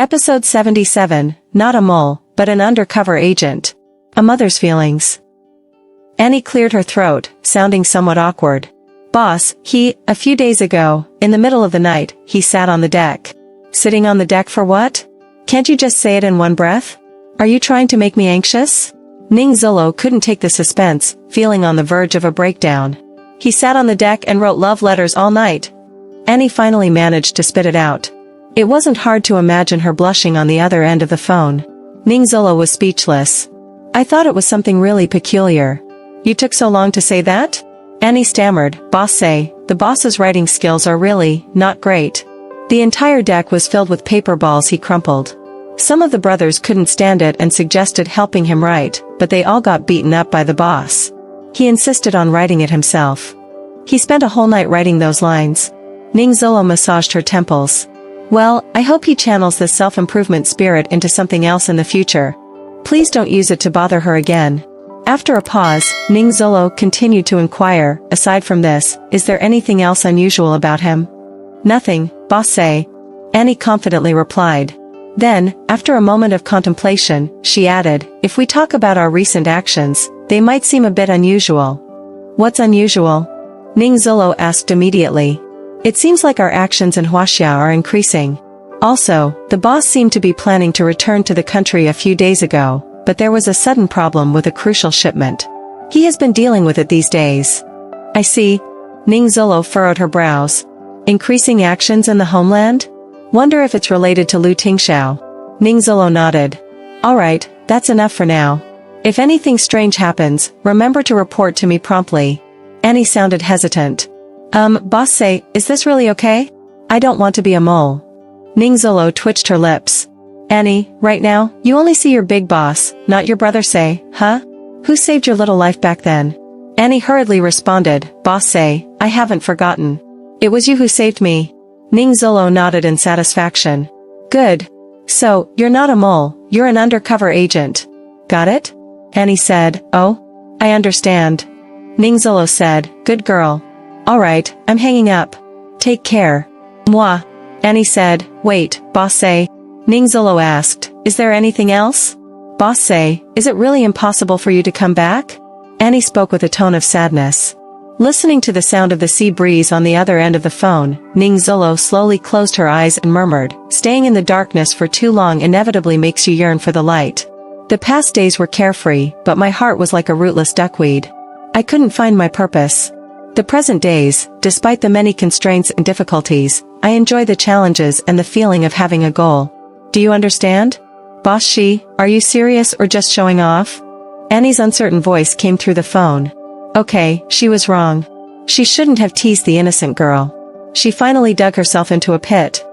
Episode 77, not a mole, but an undercover agent. A mother's feelings. Annie cleared her throat, sounding somewhat awkward. Boss, a few days ago, in the middle of the night, he sat on the deck. Sitting on the deck for what? Can't you just say it in one breath? Are you trying to make me anxious? Ning Zolo couldn't take the suspense, feeling on the verge of a breakdown. He sat on the deck and wrote love letters all night. Annie finally managed to spit it out. It wasn't hard to imagine her blushing on the other end of the phone. Ning Zolo was speechless. I thought it was something really peculiar. You took so long to say that? Annie stammered, the boss's writing skills are really, not great. The entire deck was filled with paper balls he crumpled. Some of the brothers couldn't stand it and suggested helping him write, but they all got beaten up by the boss. He insisted on writing it himself. He spent a whole night writing those lines. Ning Zolo massaged her temples. Well, I hope he channels this self-improvement spirit into something else in the future. Please don't use it to bother her again. After a pause, Ning Zolo continued to inquire, aside from this, is there anything else unusual about him? Nothing, boss. Annie confidently replied. Then, after a moment of contemplation, she added, if we talk about our recent actions, they might seem a bit unusual. What's unusual? Ning Zolo asked immediately. It seems like our actions in Huaxia are increasing. Also, the boss seemed to be planning to return to the country a few days ago, but there was a sudden problem with a crucial shipment. He has been dealing with it these days. I see. Ning Zolo furrowed her brows. Increasing actions in the homeland? Wonder if it's related to Lu Tingxiao. Ning Zolo nodded. Alright, that's enough for now. If anything strange happens, remember to report to me promptly. Annie sounded hesitant. Boss, is this really okay? I don't want to be a mole. Ning Zolo twitched her lips. Annie, right now, you only see your big boss, not your brother, huh? Who saved your little life back then? Annie hurriedly responded, Boss, I haven't forgotten. It was you who saved me. Ning Zolo nodded in satisfaction. Good. So, you're not a mole, you're an undercover agent. Got it? Annie said, oh? I understand. Ning Zolo said, good girl. Alright, I'm hanging up. Take care. Moi. Annie said, wait, boss. Ning Zolo asked, is there anything else? Boss, is it really impossible for you to come back? Annie spoke with a tone of sadness. Listening to the sound of the sea breeze on the other end of the phone, Ning Zolo slowly closed her eyes and murmured, staying in the darkness for too long inevitably makes you yearn for the light. The past days were carefree, but my heart was like a rootless duckweed. I couldn't find my purpose. The present days, despite the many constraints and difficulties, I enjoy the challenges and the feeling of having a goal. Do you understand? Boss, are you serious or just showing off? Annie's uncertain voice came through the phone. Okay, she was wrong. She shouldn't have teased the innocent girl. She finally dug herself into a pit.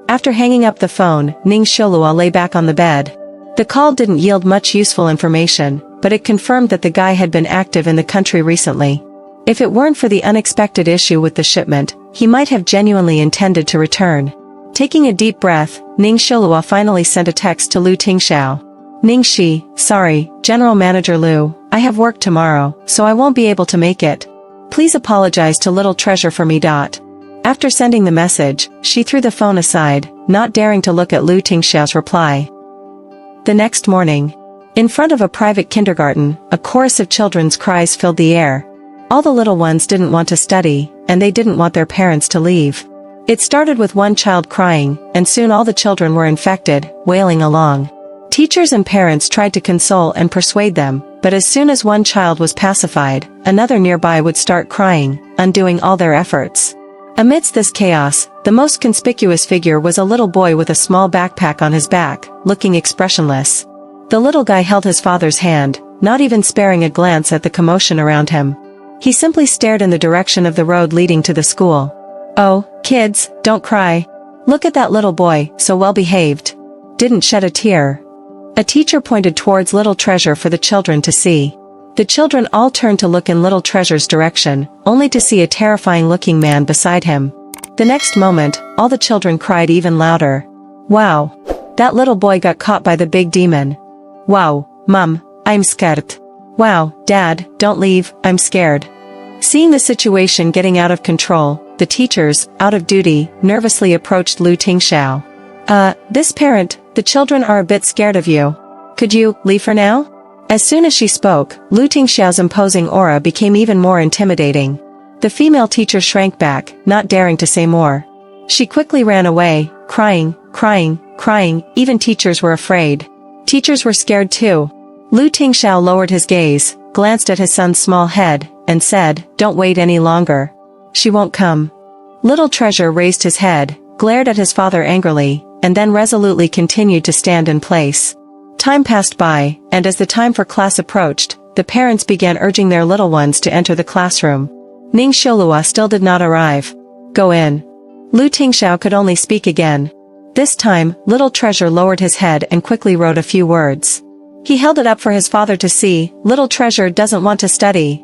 After hanging up the phone, Ning Shilua lay back on the bed. The call didn't yield much useful information, but it confirmed that the guy had been active in the country recently. If it weren't for the unexpected issue with the shipment, he might have genuinely intended to return. Taking a deep breath, Ning Shilua finally sent a text to Lu Tingxiao. Ning Shi, sorry, General Manager Lu, I have work tomorrow, so I won't be able to make it. Please apologize to Little Treasure for me. After sending the message, she threw the phone aside, not daring to look at Lu Tingxiao's reply. The next morning, in front of a private kindergarten, a chorus of children's cries filled the air. All the little ones didn't want to study, and they didn't want their parents to leave. It started with one child crying, and soon all the children were infected, wailing along. Teachers and parents tried to console and persuade them, but as soon as one child was pacified, another nearby would start crying, undoing all their efforts. Amidst this chaos, the most conspicuous figure was a little boy with a small backpack on his back, looking expressionless. The little guy held his father's hand, not even sparing a glance at the commotion around him. He simply stared in the direction of the road leading to the school. Oh, kids, don't cry. Look at that little boy, so well behaved. Didn't shed a tear. A teacher pointed towards Little Treasure for the children to see. The children all turned to look in Little Treasure's direction, only to see a terrifying-looking man beside him. The next moment, all the children cried even louder. Wow! That little boy got caught by the big demon. Wow, Mum, I'm scared. Wow, Dad, don't leave, I'm scared. Seeing the situation getting out of control, the teachers, out of duty, nervously approached Lu Tingxiao. This parent, the children are a bit scared of you. Could you leave for now? As soon as she spoke, Lu Tingxiao's imposing aura became even more intimidating. The female teacher shrank back, not daring to say more. She quickly ran away, crying, even teachers were afraid. Teachers were scared too. Lu Tingxiao lowered his gaze, glanced at his son's small head, and said, "Don't wait any longer. She won't come." Little Treasure raised his head, glared at his father angrily, and then resolutely continued to stand in place. Time passed by, and as the time for class approached, the parents began urging their little ones to enter the classroom. Ning Xiolua still did not arrive. "Go in." Lu Tingxiao could only speak again. This time, Little Treasure lowered his head and quickly wrote a few words. He held it up for his father to see. "Little Treasure doesn't want to study."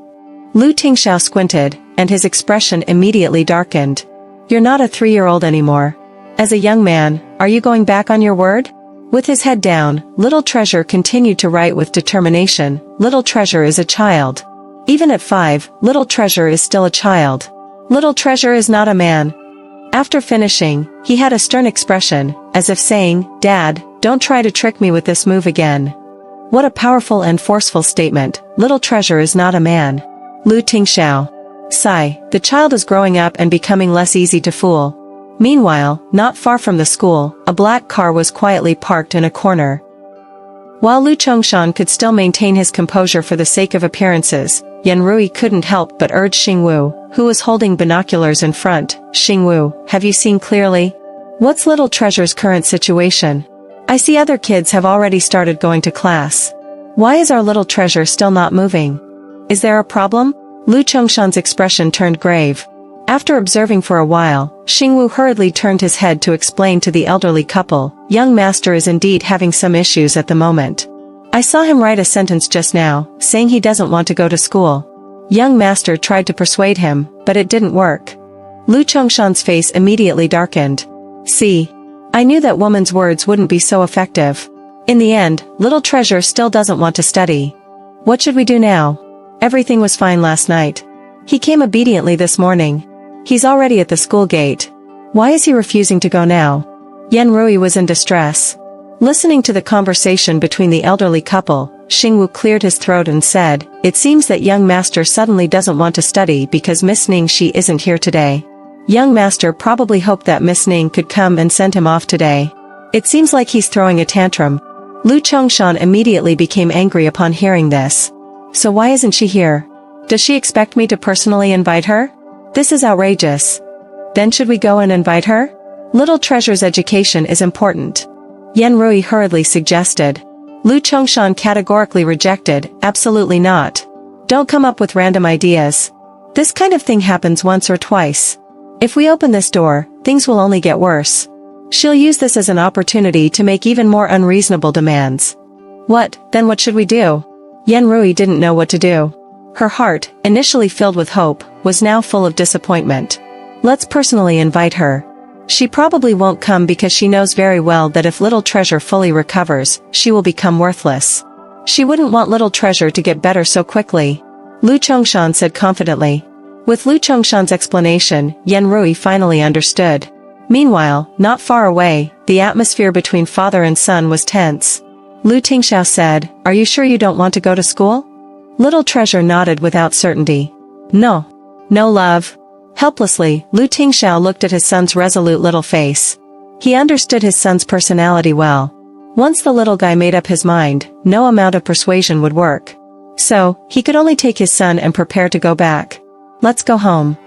Lu Tingxiao squinted, and his expression immediately darkened. "You're not a 3-year-old anymore. As a young man, are you going back on your word?" With his head down, Little Treasure continued to write with determination. Little Treasure is a child. Even at 5, Little Treasure is still a child. Little Treasure is not a man. After finishing, he had a stern expression, as if saying, "Dad, don't try to trick me with this move again." What a powerful and forceful statement. Little Treasure is not a man. Lu Tingxiao. Sigh, the child is growing up and becoming less easy to fool. Meanwhile, not far from the school, a black car was quietly parked in a corner. While Lu Chongshan could still maintain his composure for the sake of appearances, Yan Rui couldn't help but urge Xingwu, who was holding binoculars in front. "Xingwu, have you seen clearly? What's Little Treasure's current situation? I see other kids have already started going to class. Why is our Little Treasure still not moving? Is there a problem?" Lu Chongshan's expression turned grave. After observing for a while, Xingwu hurriedly turned his head to explain to the elderly couple, "Young master is indeed having some issues at the moment. I saw him write a sentence just now, saying he doesn't want to go to school. Young master tried to persuade him, but it didn't work." Lu Chongshan's face immediately darkened. "See? I knew that woman's words wouldn't be so effective. In the end, Little Treasure still doesn't want to study. What should we do now? Everything was fine last night. He came obediently this morning. He's already at the school gate. Why is he refusing to go now?" Yan Rui was in distress. Listening to the conversation between the elderly couple, Xingwu cleared his throat and said, "It seems that young master suddenly doesn't want to study because Miss Ning she isn't here today. Young master probably hoped that Miss Ning could come and send him off today. It seems like he's throwing a tantrum." Lu Chongshan immediately became angry upon hearing this. "So why isn't she here? Does she expect me to personally invite her? This is outrageous. Then should we go and invite her? Little Treasure's education is important," Yan Rui hurriedly suggested. Lu Chongshan categorically rejected, "Absolutely not. Don't come up with random ideas. This kind of thing happens once or twice. If we open this door, things will only get worse. She'll use this as an opportunity to make even more unreasonable demands." Then what should we do? Yan Rui didn't know what to do. Her heart, initially filled with hope, was now full of disappointment. "Let's personally invite her. She probably won't come because she knows very well that if Little Treasure fully recovers, she will become worthless. She wouldn't want Little Treasure to get better so quickly," Lu Chongshan said confidently. With Lu Chongshan's explanation, Yan Rui finally understood. Meanwhile, not far away, the atmosphere between father and son was tense. Lu Tingxiao said, "Are you sure you don't want to go to school?" Little Treasure nodded without certainty. No, love." Helplessly, Lu Tingxiao looked at his son's resolute little face. He understood his son's personality well. Once the little guy made up his mind, no amount of persuasion would work. So, he could only take his son and prepare to go back. "Let's go home."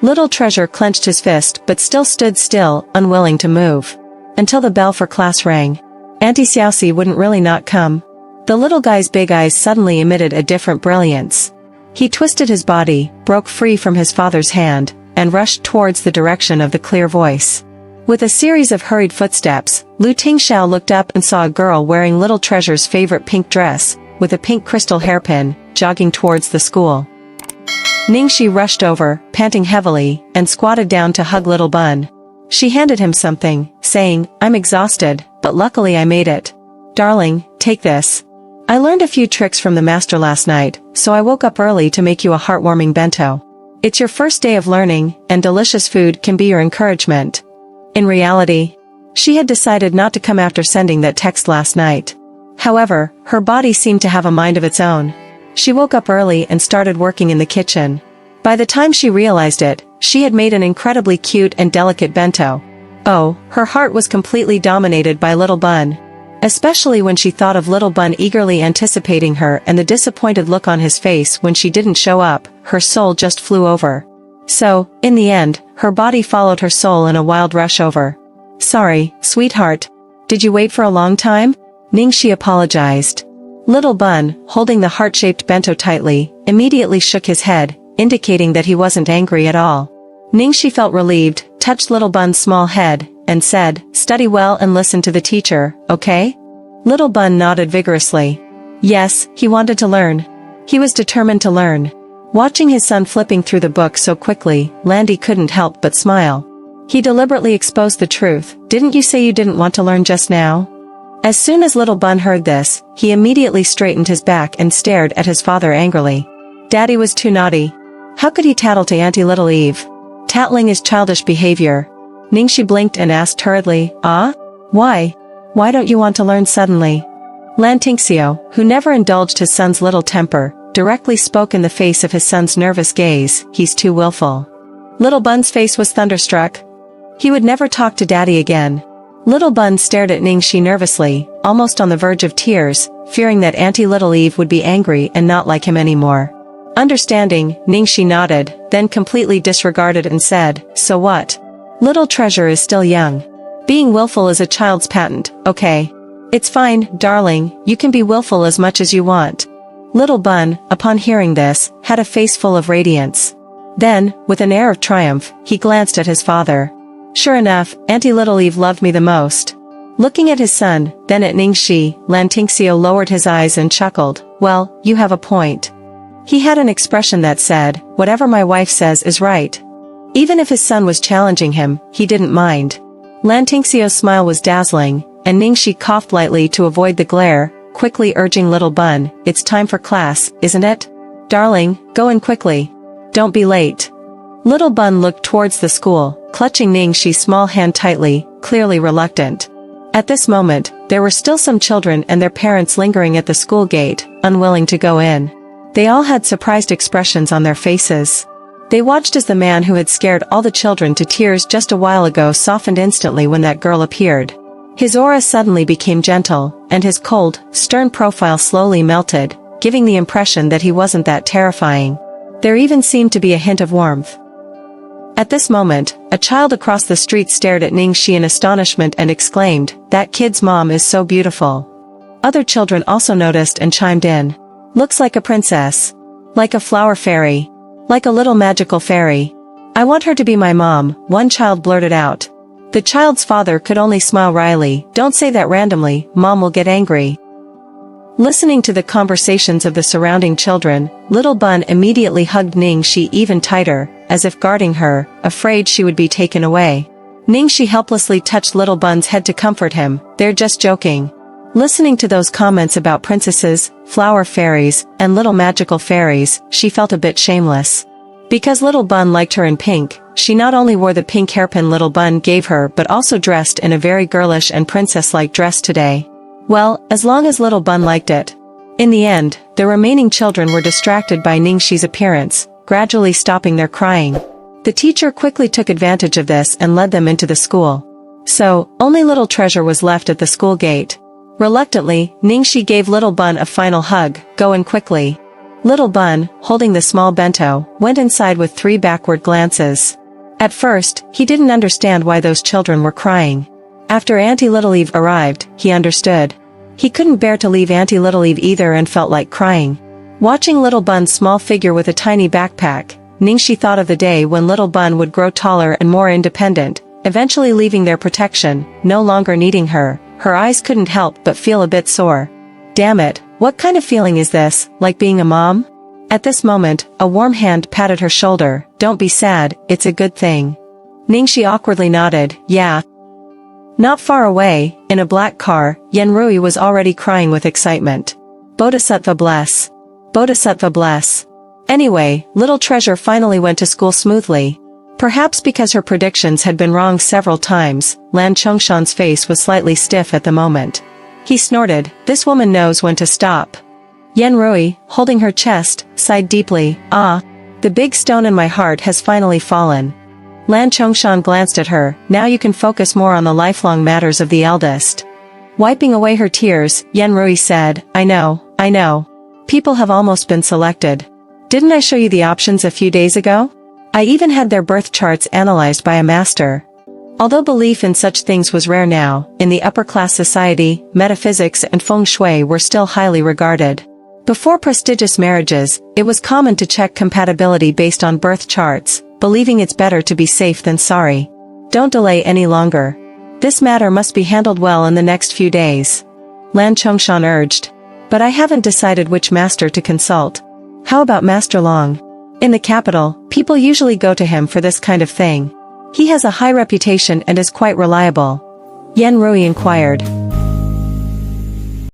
Little Treasure clenched his fist but still stood still, unwilling to move. Until the bell for class rang. Auntie Xiaoxi wouldn't really not come. The little guy's big eyes suddenly emitted a different brilliance. He twisted his body, broke free from his father's hand, and rushed towards the direction of the clear voice. With a series of hurried footsteps, Lu Tingxiao looked up and saw a girl wearing Little Treasure's favorite pink dress, with a pink crystal hairpin, jogging towards the school. Ningxi rushed over, panting heavily, and squatted down to hug Little Bun. She handed him something, saying, "I'm exhausted, but luckily I made it. Darling, take this. I learned a few tricks from the master last night, so I woke up early to make you a heartwarming bento. It's your first day of learning, and delicious food can be your encouragement." In reality, She had decided not to come after sending that text last night. However, her body seemed to have a mind of its own. She woke up early and started working in the kitchen. By the time she realized it, she had made an incredibly cute and delicate bento. Oh, her heart was completely dominated by Little Bun. Especially when she thought of Little Bun eagerly anticipating her and the disappointed look on his face when she didn't show up, her soul just flew over. So, in the end, her body followed her soul in a wild rush over. Sorry, sweetheart. Did you wait for a long time? Ningxi apologized. Little Bun, holding the heart-shaped bento tightly, immediately shook his head, indicating that he wasn't angry at all. Ningxi felt relieved, touched Little Bun's small head, and said, "Study well and listen to the teacher, okay?" Little Bun nodded vigorously. Yes, he wanted to learn. He was determined to learn. Watching his son flipping through the book so quickly, Landy couldn't help but smile. He deliberately exposed the truth. Didn't you say you didn't want to learn just now? As soon as Little Bun heard this, he immediately straightened his back and stared at his father angrily. Daddy was too naughty. How could he tattle to Auntie Little Eve? Tattling is childish behavior. Ningxi blinked and asked hurriedly, "Ah? Why? Why don't you want to learn suddenly?" Lan Tingxiu, who never indulged his son's little temper, directly spoke in the face of his son's nervous gaze, "He's too willful." Little Bun's face was thunderstruck. He would never talk to Daddy again. Little Bun stared at Ningxi nervously, almost on the verge of tears, fearing that Auntie Little Eve would be angry and not like him anymore. Understanding, Ningxi nodded, then completely disregarded and said, "So what? Little treasure is still young. Being willful is a child's patent, okay? It's fine, darling, you can be willful as much as you want." Little Bun, upon hearing this, had a face full of radiance. Then, with an air of triumph, he glanced at his father. Sure enough, Auntie Little Eve loved me the most. Looking at his son, then at Ningxi, Lan Tingxiu lowered his eyes and chuckled, "Well, you have a point." He had an expression that said, "Whatever my wife says is right." Even if his son was challenging him, he didn't mind. Lan Tingxiu's smile was dazzling, and Ningxi coughed lightly to avoid the glare, quickly urging Little Bun, "It's time for class, isn't it? Darling, go in quickly. Don't be late." Little Bun looked towards the school, clutching Ningxi's small hand tightly, clearly reluctant. At this moment, there were still some children and their parents lingering at the school gate, unwilling to go in. They all had surprised expressions on their faces. They watched as the man who had scared all the children to tears just a while ago softened instantly when that girl appeared. His aura suddenly became gentle, and his cold, stern profile slowly melted, giving the impression that he wasn't that terrifying. There even seemed to be a hint of warmth. At this moment, a child across the street stared at Ningxi in astonishment and exclaimed, "That kid's mom is so beautiful." Other children also noticed and chimed in. "Looks like a princess. Like a flower fairy. Like a little magical fairy. I want her to be my mom," one child blurted out. The child's father could only smile wryly. "Don't say that randomly, Mom will get angry." Listening to the conversations of the surrounding children, Little Bun immediately hugged Ningxi even tighter, as if guarding her, afraid she would be taken away. Ningxi helplessly touched Little Bun's head to comfort him, "They're just joking." Listening to those comments about princesses, flower fairies, and little magical fairies, she felt a bit shameless. Because Little Bun liked her in pink, she not only wore the pink hairpin Little Bun gave her but also dressed in a very girlish and princess-like dress today. Well, as long as Little Bun liked it. In the end, the remaining children were distracted by Ningxi's appearance, gradually stopping their crying. The teacher quickly took advantage of this and led them into the school. So, only Little Treasure was left at the school gate. Reluctantly, Ningxi gave Little Bun a final hug, "Go in quickly." Little Bun, holding the small bento, went inside with 3 backward glances. At first, he didn't understand why those children were crying. After Auntie Little Eve arrived, he understood. He couldn't bear to leave Auntie Little Eve either and felt like crying. Watching Little Bun's small figure with a tiny backpack, Ningxi thought of the day when Little Bun would grow taller and more independent, eventually leaving their protection, no longer needing her. Her eyes couldn't help but feel a bit sore. Damn it, what kind of feeling is this, like being a mom? At this moment, a warm hand patted her shoulder. "Don't be sad, it's a good thing." Ningxi awkwardly nodded, "Yeah." Not far away, in a black car, Yenrui was already crying with excitement. Bodhisattva bless. Bodhisattva bless. Anyway, Little Treasure finally went to school smoothly. Perhaps because her predictions had been wrong several times, Lan Chongshan's face was slightly stiff at the moment. He snorted, "This woman knows when to stop." Yen Rui, holding her chest, sighed deeply, "Ah, the big stone in my heart has finally fallen." Lan Chongshan glanced at her, "Now you can focus more on the lifelong matters of the eldest." Wiping away her tears, Yen Rui said, I know. People have almost been selected. Didn't I show you the options a few days ago? I even had their birth charts analyzed by a master. Although belief in such things was rare now, in the upper-class society, metaphysics and feng shui were still highly regarded. Before prestigious marriages, it was common to check compatibility based on birth charts, believing it's better to be safe than sorry. Don't delay any longer. This matter must be handled well in the next few days. Lan Chongshan urged. But I haven't decided which master to consult. How about Master Long? In the capital, people usually go to him for this kind of thing. He has a high reputation and is quite reliable. Yen Rui inquired.